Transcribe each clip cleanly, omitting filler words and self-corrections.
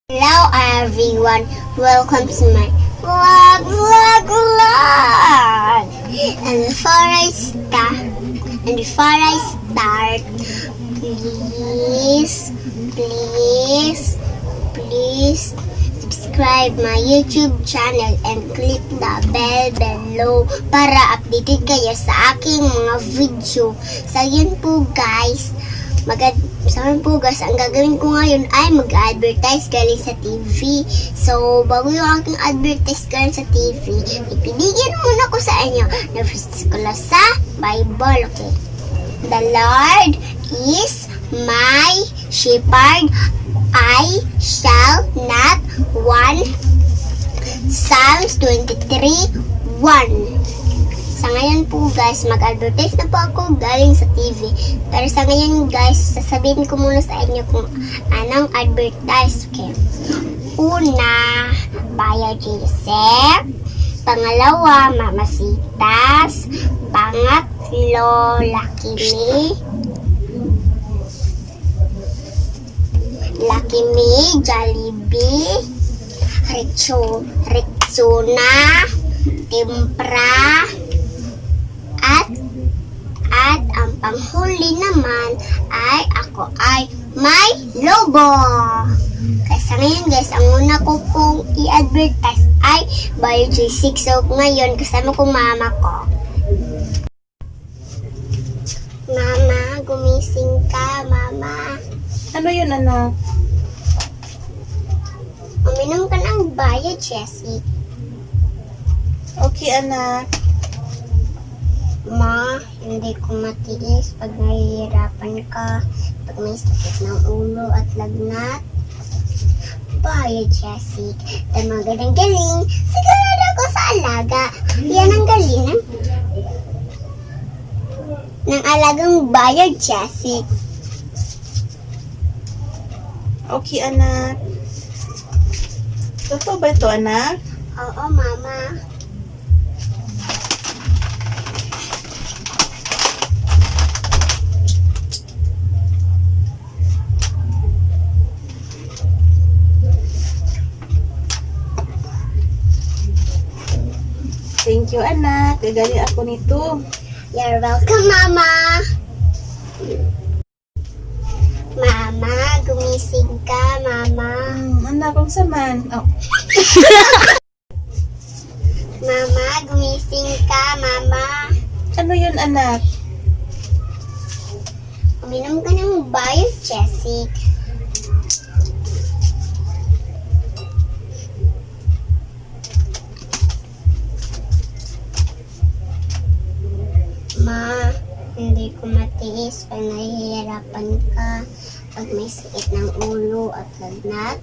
Hello everyone, welcome to my vlog. And before I start, please subscribe my YouTube channel and click the bell below para updated kayo sa aking mga video. So yun po guys, ang gagawin ko ngayon ay mag-advertise galing sa TV. So, bago yung aking advertise galing sa TV, ipibigyan muna ko sa inyo na ko sa Bible, okay? The Lord is my shepherd, I shall not want. Psalms 23:1. Sa ngayon po guys, mag-advertise na po ako galing sa TV. Pero sa ngayon guys, sasabihin ko muna sa inyo kung anong advertise. Okay. Una, Bayo Joseph. Pangalawa, Mamasitas. Pangatlo, Lucky Me, Jollibee. Rexona, Tempra. At ang panghuli naman ay ako ay may lobo. Kasi ngayon guys, ang una ko pong i-advertise ay Bayo J6. So ngayon, kasama ko mama ko. Mama, gumising ka, mama. Ano yun, anak? Uminom ka ng Bayo, Jessie. Okay, anak. Ma, hindi ko matiis pag nahihirapan ka, pag may sakit ng ulo at lagnat. Bayo, Jessie. Dahil magaling galing, sigurado ako sa alaga. Yan ang galing ng alagang Bayo, Jessie. Okay, anak. Totoo ba ito, anak? Oo, mama. Thank you, anak. Gagali ako nito. You're welcome, mama. Mama, gumising ka, mama. Anak, kung saman. Oh. Mama, gumising ka, mama. Ano yun, anak? Uminom ka ng Bayo, Jessie. Ma, hindi ko matiis pag nahihirapan ka, pag may sakit ng ulo at lagnat.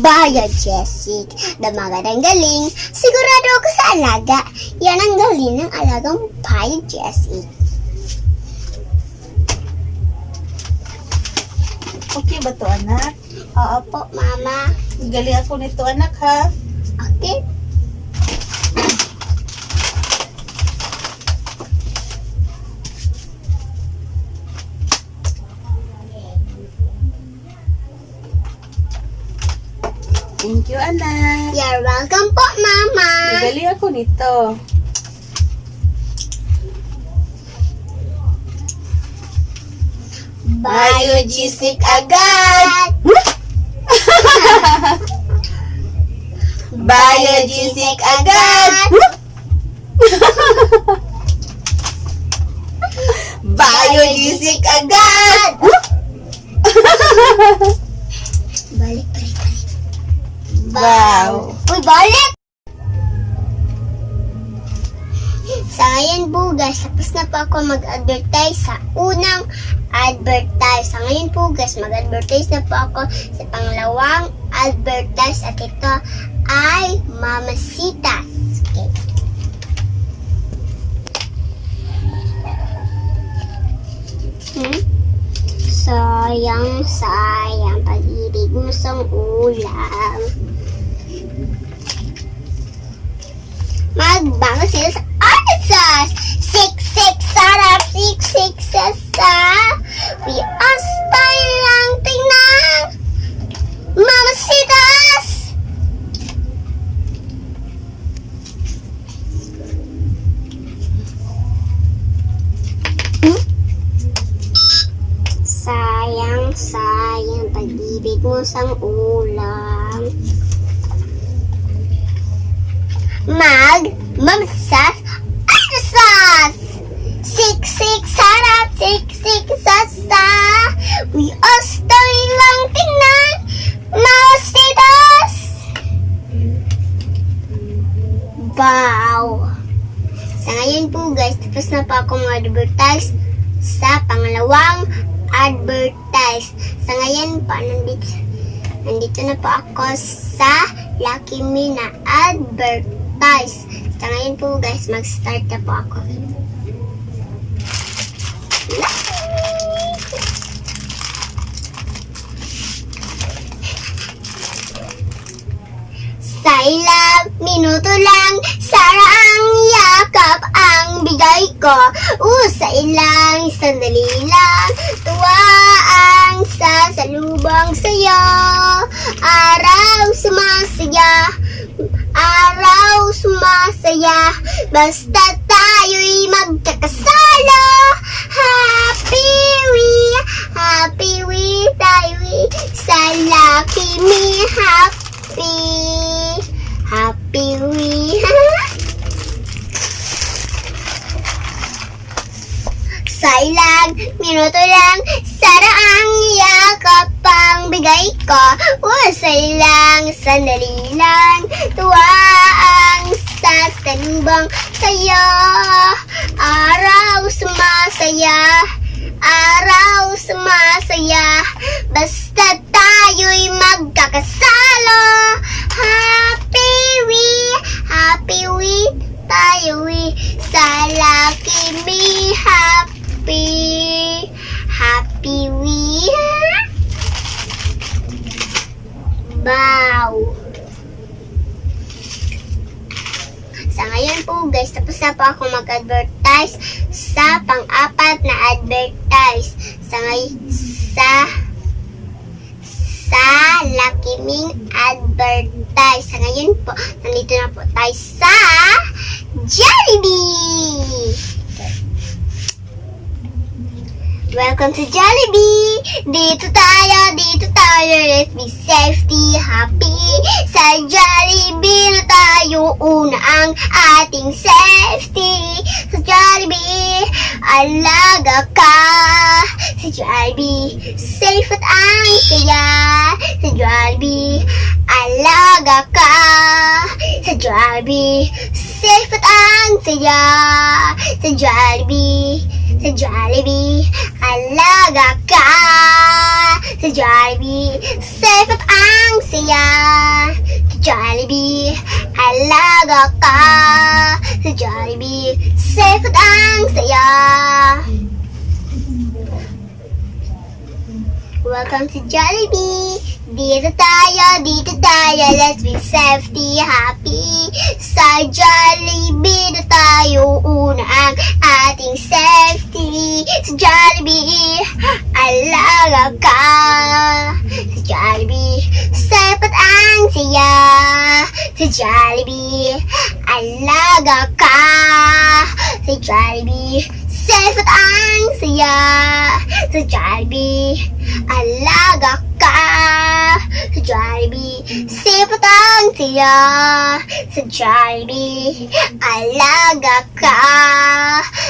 Bayo, Jessie. Damagan ang galing. Sigurado ako sa alaga. Yan ang galing ng alagang Bayo, Jessie. Okay ba to, anak? Oo po, mama. Gagali ako nito, anak, ha? Okay. Thank you, anak. You're welcome po, mama. Gagali ako nito. Bayo, Jessie agad. Bayo, Jessie agad. Bayo, Jessie agad. Balik. Wow. Uy, balik! Sa ngayon po guys, tapos na po ako mag-advertise sa unang advertise. Sa ngayon po guys, mag-advertise na po ako sa pangalawang advertise at ito ay Mamasitas. Okay. sayang pag-ibig mo sa ulam. Magbango sila sa artisas. Siksik sarap, siksik sasa. We are style lang tingnan. Mamasitas. Sayang pag-ibig mo sa ulam. Mamasas, artisas. Siksik sarap, siksik sasa. We all story lang tingnan. Masitas. Wow. Sa ngayon po guys, tapos na pa ako mag-advertise sa pangalawang advertise. Sa ngayon po, nandito na po ako sa Lucky Me na advertise. Sa ngayon po guys, mag-start na po ako. Sa ilang minuto lang, Sara ang yakap ang bigay ko. Sa ilang sandali lang, tuwa ang sasalubong sa'yo. Araw sumasaya, basta tayo'y magkakasalo. Happy we tayo sa Lucky Me. Happy we. Sa ilang minuto lang, Sara ang yakap ang bigay ko. Sa ilang sandali lang, tuwa ang sasalubong sa'yo. Araw sumasaya, basta tayo'y magkakasalo. Happy we tayo sa Lucky Me. Happy we. Wow. Sa ngayon po guys, tapos na po ako mag-advertise sa pang-apat na advertise. Sa Lucky Me advertise. Sa ngayon po, nandito na po tayo sa Jollibee. Welcome to Jollibee! Dito tayo, let's be safety, happy. Sa Jollibee na tayo, una ang ating safety. Sa Jollibee, alaga ka. Sa Jollibee, safe at ang saya. Sa Jollibee, alaga ka. Sa Jollibee, safe at ang saya. Sa Jollibee, alaga ka. Sa Jollibee, safe at ang saya. Sa Jollibee, alaga ka. Sa Jollibee, safe at ang saya. Welcome to Jollibee. Dito tayo, let's be safety, happy. Sa Jollibee na tayo, una ang ating safety. Sa Jollibee, alaga ka. Sa Jollibee, safe at ang saya. Sa Jollibee, alaga ka. Sa Jollibee, safe at ang saya. Sa Jollibee, alaga ka. Sa Jollibee, safe at ang saya. Sa Jollibee, alaga ka.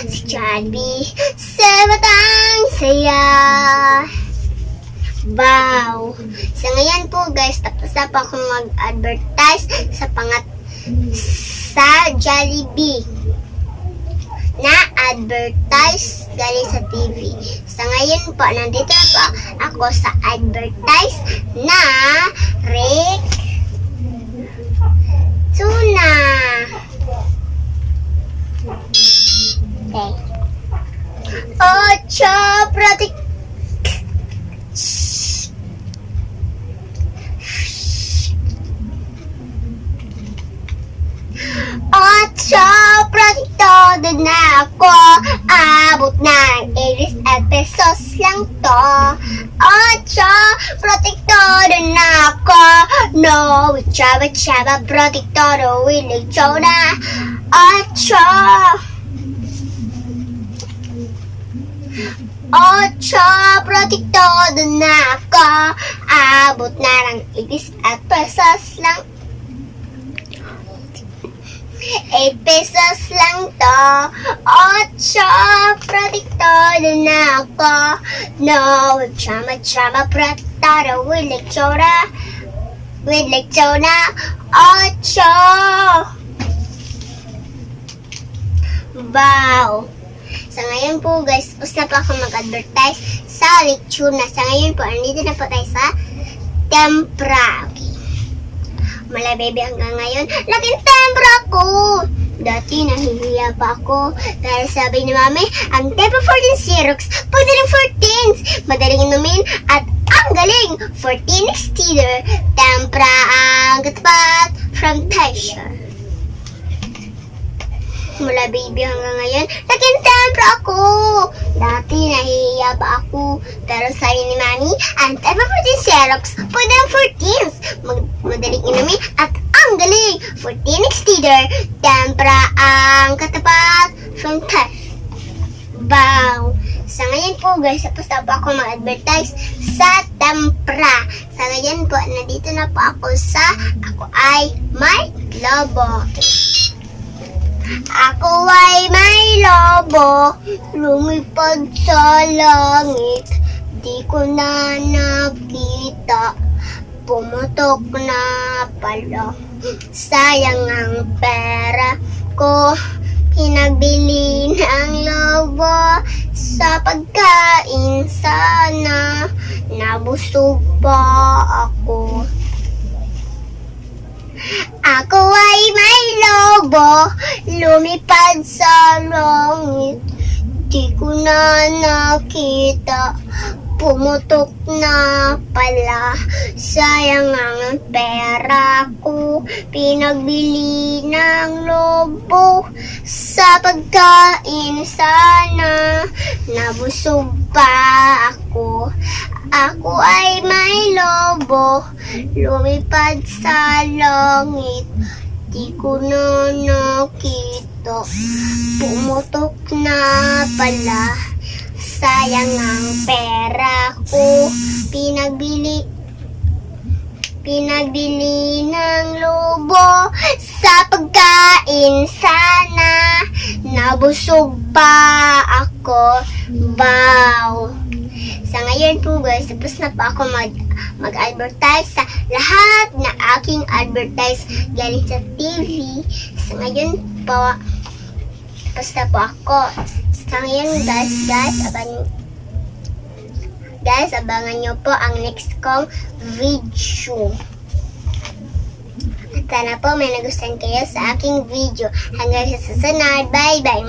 Sa Jollibee, safe at ang saya. Wow! So ngayon po guys, tapos na po akong mag-advertise sa Jollibee na advertise galing sa TV. Sa ngayon po, nandito na po ako sa advertise na Rick Tuna. Okay. Ocho Abot na ng 8 pesos lang to. 8, protektado na ako. No, chaba chaba, protektado, willing chow na. 8, protektado na ako. Abot na ng 8 pesos lang. 8 pesos lang to. 8, protektado na ako. No, chama, protektado, willing chow na. 8. Wow! Sa ngayon po guys, tapos na po ako mag-advertise sa lechona. Sa ngayon po, andito na po tayo sa tempra. Okay. Mala baby hanggang ngayon, laking tempra ko! Dati nahihiya pa ako dahil sabi ni mami, ang tempra 14 Xerox, pwede rin 14. Madaling inumin at ang galing! 14 exterior, tempra ang katapat from Taisha. Mula baby hanggang ngayon, laking tempra ako! Dati nahihiya pa ako. Pero sabi ni mami, ang tempra 14 Xerox, pwede ang 14. Madaling inumin at ang galing! 14 exterior, tempra ang katapat from Taisha. Wow! Sa ngayon po guys, tapos na po ako mag-advertise sa tempra. Sa ngayon po, nandito na po ako sa Ako Ay May Lobo. Ako ay may lobo, lumipad sa langit, di ko na nakita, pumutok na pala. Sayang ang pera ko, pinagbili ng lobo, sa pagkain sana, nabusog pa ako. Ako ay may lobo, lumipad sa langit, di ko na nakita, pumutok na pala. Sayang ang pera ko, pinagbili ng lobo, sa pagkain sana, nabusog pa ako. Ako ay may lobo, lumipad sa langit, di ko na nakita, pumutok na pala. Sayang ang pera ko, pinagbili ng lobo, sa pagkain sana, nabusog pa ako. Wow! Sa ngayon po guys, tapos na po ako mag-advertise sa lahat na aking advertise galing sa TV. Sa ngayon po, tapos na po ako. Sa ngayon guys, abangan nyo po ang next kong video. At sana po may nagustuhan kayo sa aking video. Hanggang sa susunod. Bye bye!